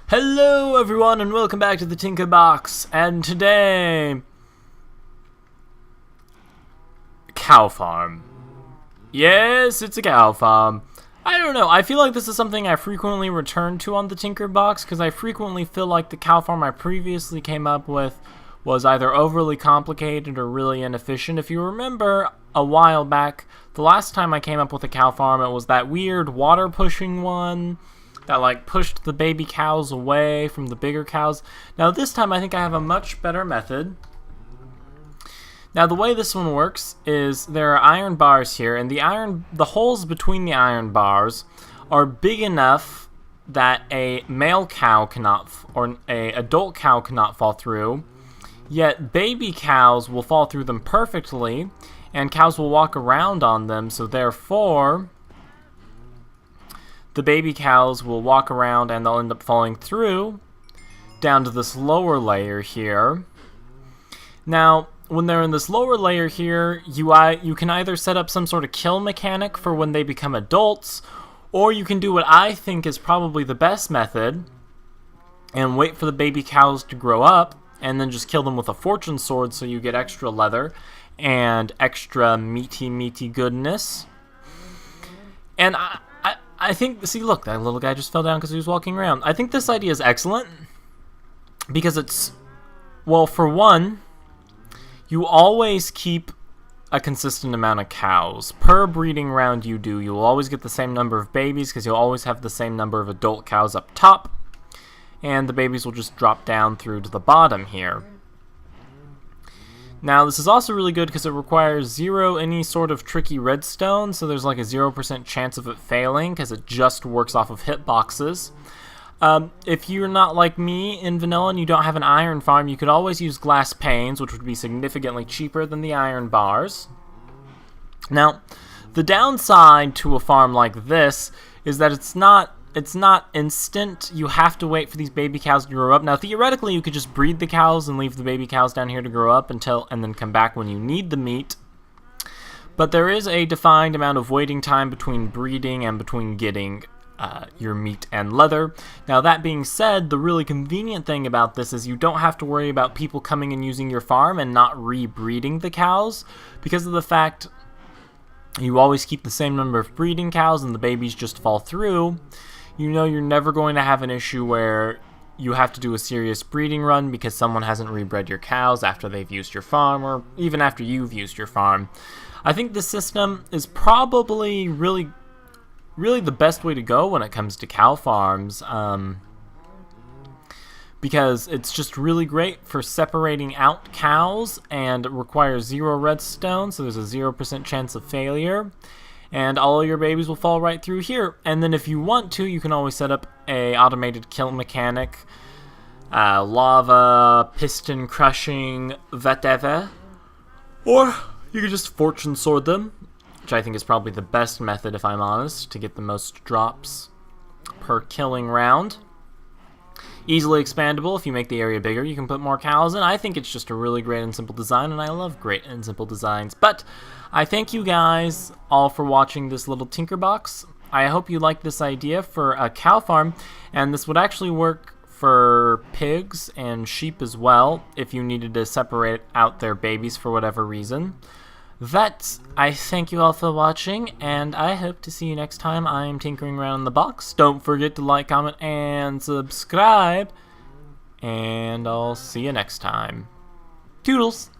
Hello everyone and welcome back to the Tinker Box, and today cow farm. Yes, it's a cow farm. I don't know, I feel like this is something I frequently return to on the Tinker Box because I frequently feel like the cow farm I previously came up with was either overly complicated or really inefficient. If you remember a while back, the last time I came up with a cow farm, it was that weird water pushing one that like pushed the baby cows away from the bigger cows. Now this time I think I have a much better method. Now the way this one works is there are iron bars here, and the holes between the iron bars are big enough that a male cow cannot, or a adult cow cannot fall through, yet baby cows will fall through them perfectly, and cows will walk around on them, so therefore the baby cows will walk around and they'll end up falling through down to this lower layer here. Now, when they're in this lower layer here, you can either set up some sort of kill mechanic for when they become adults, or you can do what I think is probably the best method and wait for the baby cows to grow up and then just kill them with a fortune sword so you get extra leather and extra meaty goodness. And I think, see, look, that little guy just fell down because he was walking around. I think this idea is excellent because it's, well, for one, you always keep a consistent amount of cows. Per breeding round you do, you'll always get the same number of babies because you'll always have the same number of adult cows up top, and the babies will just drop down through to the bottom here. Now, this is also really good because it requires zero any sort of tricky redstone, so there's like a 0% chance of it failing because it just works off of hitboxes. If you're not like me in vanilla and you don't have an iron farm, you could always use glass panes, which would be significantly cheaper than the iron bars. Now, the downside to a farm like this is that it's not instant. You have to wait for these baby cows to grow up. Now, theoretically, you could just breed the cows and leave the baby cows down here to grow up and then come back when you need the meat. But there is a defined amount of waiting time between breeding and between getting your meat and leather. Now, that being said, the really convenient thing about this is you don't have to worry about people coming and using your farm and not rebreeding the cows because of the fact you always keep the same number of breeding cows and the babies just fall through. You know you're never going to have an issue where you have to do a serious breeding run because someone hasn't rebred your cows after they've used your farm, or even after you've used your farm. I think this system is probably really the best way to go when it comes to cow farms, because it's just really great for separating out cows and it requires 0 redstone, so there's a 0% chance of failure. And all of your babies will fall right through here. And then if you want to, you can always set up a automated kill mechanic, lava, piston crushing, whatever. Or you could just fortune sword them, which I think is probably the best method, if I'm honest, to get the most drops per killing round. Easily expandable. If you make the area bigger, you can put more cows in. I think it's just a really great and simple design, and I love great and simple designs. But I thank you guys all for watching this little Tinker Box. I hope you like this idea for a cow farm, and this would actually work for pigs and sheep as well if you needed to separate out their babies for whatever reason. I thank you all for watching, and I hope to see you next time I'm tinkering around in the box. Don't forget to like, comment, and subscribe, and I'll see you next time. Toodles!